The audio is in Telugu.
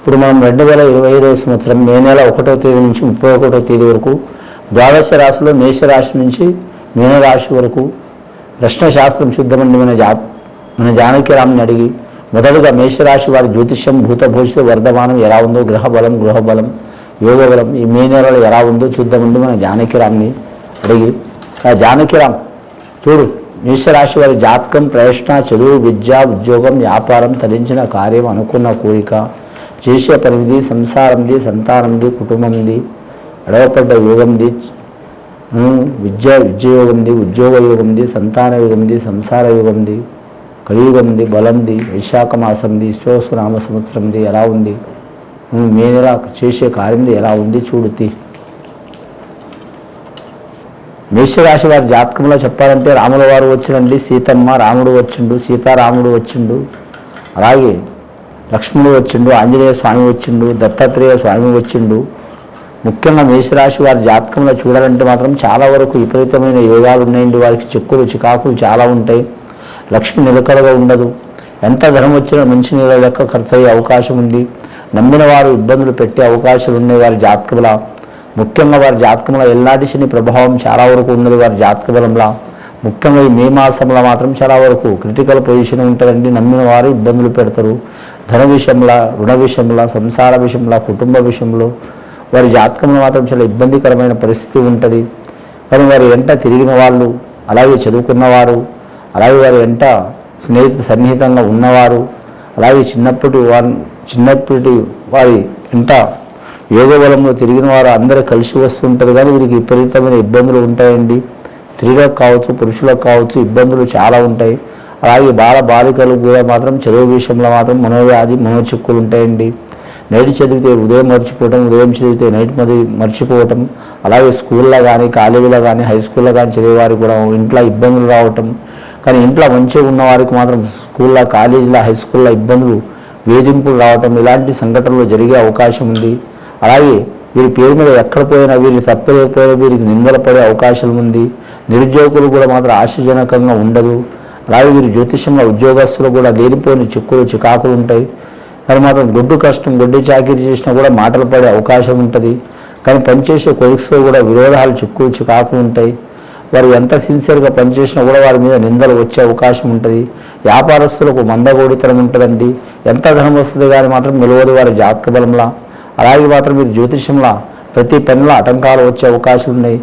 ఇప్పుడు మనం 2025 సంవత్సరం మే నెల 1వ తేదీ నుంచి 31వ తేదీ వరకు ద్వాదశ రాశిలో మేషరాశి నుంచి మీనరాశి వరకు ప్రశ్నశాస్త్రం శుద్ధమండి మన జానకిరామ్ని అడిగి మొదలుగా మేషరాశి వారి జ్యోతిష్యం భూత భవిష్యత్తు వర్ధమానం ఎలా ఉందో గృహబలం యోగబలం ఈ మే నెలలో ఎలా ఉందో చూద్దామండి మన జానకిరామ్ని అడిగి ఆ జానకిరామ్ చూడు మేషరాశి వారి జాతకం ప్రయత్న చదువు విద్య ఉద్యోగం వ్యాపారం తరించిన కార్యం అనుకున్న కోరిక చేసే పనిది సంసారంది సంతానంది కుటుంబంది అడవపడ్డ యోగంది విద్యయోగంది ఉద్యోగ యోగంది సంతాన యోగంది సంసార యోగంది కలియుగంది బలంది వైశాఖ మాసంది విశ్వాసనామ సంవత్సరంది ఎలా ఉంది మే నెల చేసే కార్యంది ఎలా ఉంది చూడుతి. మేషరాశి వారి జాతకంలో చెప్పాలంటే రాముల వారు వచ్చినండి, సీతమ్మ రాముడు వచ్చిండు, సీతారాముడు వచ్చిండు, అలాగే లక్ష్మణుడు వచ్చిండు, ఆంజనేయ స్వామి వచ్చిండు, దత్తాత్రేయ స్వామి వచ్చిండు. ముఖ్యంగా మేషరాశి వారి జాతకంలో చూడాలంటే మాత్రం చాలా వరకు విపరీతమైన యోగాలు ఉన్నాయండి. వారికి చిక్కులు చికాకులు చాలా ఉంటాయి. లక్ష్మి నిలకడగా ఉండదు. ఎంత ధనం వచ్చినా మంచి నీళ్ళ లెక్క ఖర్చు అయ్యే అవకాశం ఉంది. నమ్మిన వారు ఇబ్బందులు పెట్టే అవకాశాలు ఉన్నాయి వారి జాతకంలో. ముఖ్యంగా వారి జాతకంలో ఎల్లాంటి శని ప్రభావం చాలా వరకు ఉన్నది వారి జాతక బలంలో. ముఖ్యంగా ఈ మే మాసంలో మాత్రం చాలా వరకు క్రిటికల్ పొజిషన్ ఉంటుందండి. నమ్మిన వారు ఇబ్బందులు పెడతారు. ధన విషయంలో, రుణ విషయంలో, సంసార విషయంలో, కుటుంబ విషయంలో వారి జాతకంలో మాత్రం చాలా ఇబ్బందికరమైన పరిస్థితి ఉంటుంది. కానీ వారి వెంట తిరిగిన వాళ్ళు, అలాగే చదువుకున్నవారు, అలాగే వారి వెంట సన్నిహితంగా ఉన్నవారు, అలాగే చిన్నప్పటి వారి వెంట యోగ బలంలో తిరిగిన వారు అందరూ కలిసి వస్తుంటారు. కానీ వీరికి విపరీతమైన ఇబ్బందులు ఉంటాయండి. స్త్రీలకు కావచ్చు, పురుషులకు కావచ్చు ఇబ్బందులు చాలా ఉంటాయి. అలాగే బాలికలు కూడా మాత్రం చదువు విషయంలో మాత్రం మనోవ్యాధి మనోచిక్కులు ఉంటాయండి. నైట్ చదివితే ఉదయం మర్చిపోవటం, ఉదయం చదివితే నైట్ మర్చిపోవటం, అలాగే స్కూల్లో కానీ కాలేజీలో కానీ హై స్కూల్లో కానీ చదివేవారికి కూడా ఇంట్లో ఇబ్బందులు రావటం. కానీ ఇంట్లో మంచిగా ఉన్నవారికి మాత్రం స్కూల్లో కాలేజీలో హై స్కూల్లో ఇబ్బందులు వేధింపులు రావటం ఇలాంటి సంఘటనలు జరిగే అవకాశం ఉంది. అలాగే వీరి పేరు మీద ఎక్కడ పోయినా వీరికి తప్పలేకపోయినా వీరికి నిందలు పడే అవకాశం ఉంది. నిరుద్యోగులు కూడా మాత్రం ఆశాజనకంగా ఉండదు. అలాగే వీరి జ్యోతిష్యంలో ఉద్యోగస్తులు కూడా లేనిపోయిన చిక్కులు చికాకులు ఉంటాయి. కానీ మాత్రం గొడ్డు చాకిరీ చేసినా కూడా మాటలు పడే అవకాశం ఉంటుంది. కానీ పనిచేసే కొలిక్స్లో కూడా విరోధాలు చిక్కులు చికాకులు ఉంటాయి. వారు ఎంత సిన్సియర్గా పనిచేసినా కూడా వారి మీద నిందలు వచ్చే అవకాశం ఉంటుంది. వ్యాపారస్తులకు మందగోడితనం ఉంటుందండి. ఎంత ధనం వస్తుంది కానీ మాత్రం నిలవదు వారి జాతక బలంలా. అలాగే మాత్రం మీరు జ్యోతిష్యంలో ప్రతి పనిలో ఆటంకాలు వచ్చే అవకాశాలు ఉన్నాయి.